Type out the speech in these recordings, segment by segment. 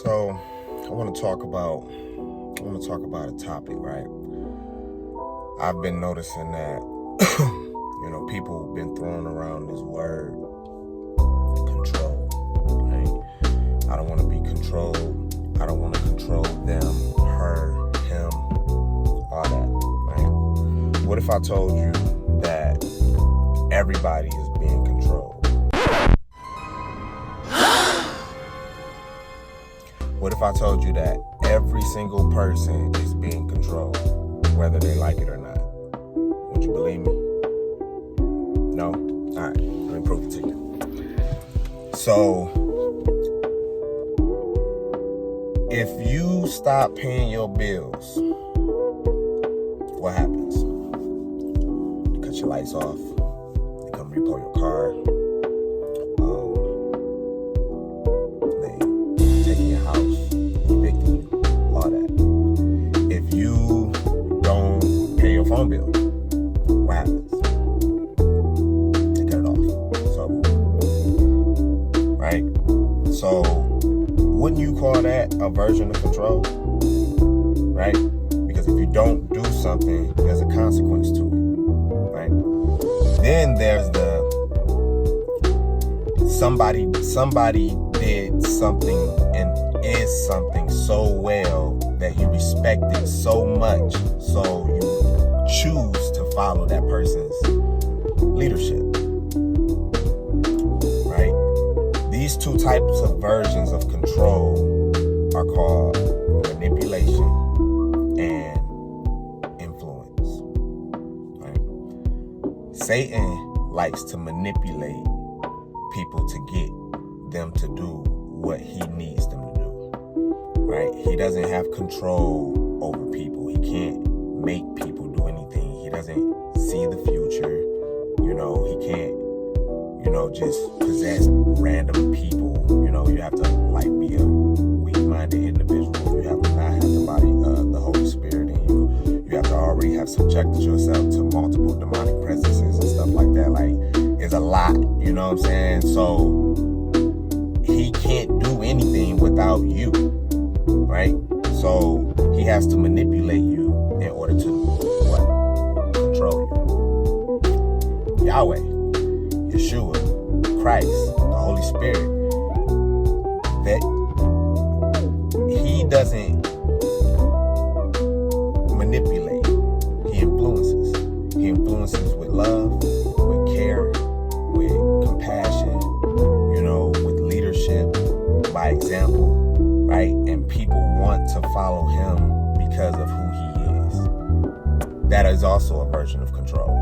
So I want to talk about a topic, right? I've been noticing that people have been throwing around this word control, right? I don't want to be controlled. I don't want to control them, her, him, all that, right? What if I told you that everybody is being controlled? What if I told you that every single person is being controlled, whether they like it or not? Would you believe me? No? All right, let me prove it to you. So, if you stop paying your bills, what happens? You cut your lights off, they come repo your car, phone bill, what happens? They cut it off. So, right? So, wouldn't you call that a version of control? Right? Because if you don't do something, there's a consequence to it. Right? Then there's the somebody did something and is something so well that you respect it so much, so you choose to follow that person's leadership, right? These two types of versions of control are called manipulation and influence, right? Satan likes to manipulate people to get them to do what he needs them to do, right? He doesn't have control over people. He can't make people do anything. He doesn't see the future. He can't, just possess random people. You have to be a weak-minded individual. You have to not have the Holy Spirit in you. You have to already have subjected yourself to multiple demonic presences and stuff like that. It's a lot, you know what I'm saying? So he can't do anything without you, right? So he has to manipulate you in order to what? Control you. Yahweh, Yeshua, Christ, the Holy Spirit, that he doesn't manipulate. He influences. He influences with love, with care, with compassion, with leadership, by example, right? And people want to follow him because of who he is. That is also a version of control,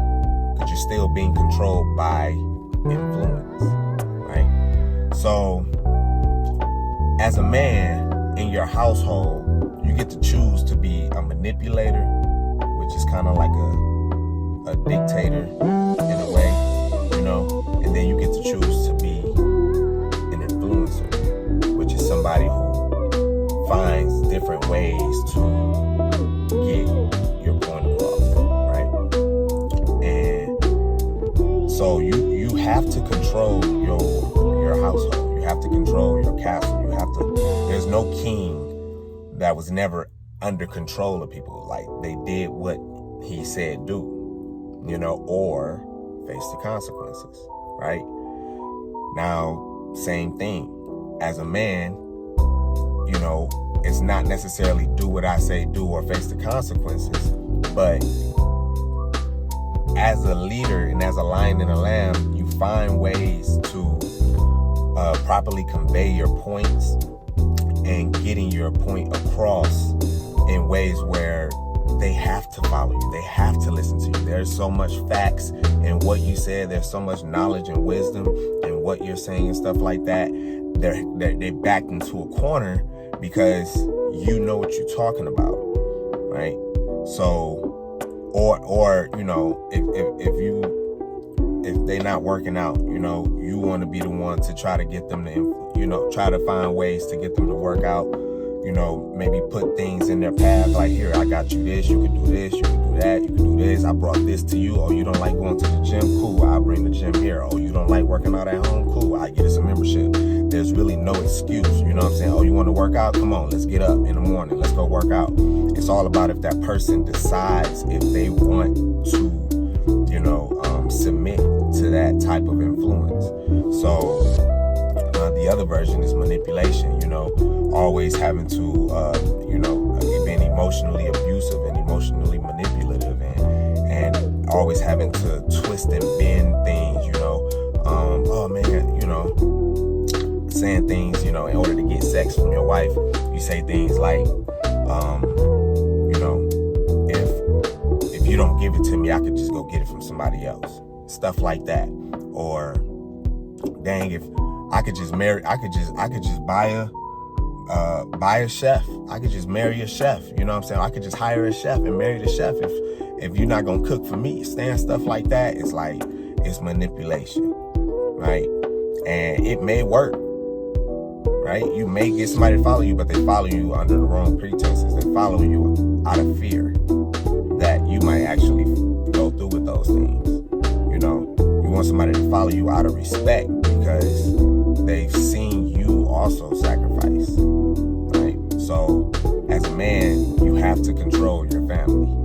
because you're still being controlled by influence, right? So, as a man in your household, you get to choose to be a manipulator, which is kind of like a dictator in a way, and then you get to choose to be an influencer, which is somebody who finds different ways to get your point across, right? And so you have to control your household. You have to control your castle. There's no king that was never under control of people. Like, they did what he said do, or face the consequences, right? Now, same thing. As a man, it's not necessarily do what I say do or face the consequences, but as a leader and as a lion and a lamb, you find ways to properly convey your points and getting your point across in ways where they have to follow you. They have to listen to you. There's so much facts in what you said. There's so much knowledge and wisdom in what you're saying and stuff like that. They're backed into a corner because you know what you're talking about, right? So, or if they're not working out, you want to be the one to try to get them to, try to find ways to get them to work out. Maybe put things in their path, like, here, I got you this, you can do this, you can do do that, you can do this, I brought this to you. Oh, you don't like going to the gym? Cool, I'll bring the gym here. Oh, you don't like working out at home? Cool, I get us a membership. There's really no excuse, you know what I'm saying? Oh, you want to work out? Come on, let's get up in the morning, let's go work out. It's all about if that person decides if they want to, you know, submit to that type of influence. So the other version is manipulation, you know, always having to, you know, being emotionally abusive and emotionally manipulative, and always having to twist and bend things, you know. Oh man, you know, saying things, you know, in order to get sex from your wife, you say things like, you know, if you don't give it to me, I could just go get it from somebody else. Stuff like that. Or dang, if I could just marry, I could just buy a chef. I could just marry a chef. You know what I'm saying? I could just hire a chef and marry the chef if you're not gonna cook for me. Saying stuff like that, it's like, it's manipulation, right? And it may work, right? You may get somebody to follow you, but they follow you under the wrong pretenses. They follow you out of fear that you might actually go through with those things. You know, you want somebody to follow you out of respect because they've seen you also sacrifice, right? So as a man, you have to control your family.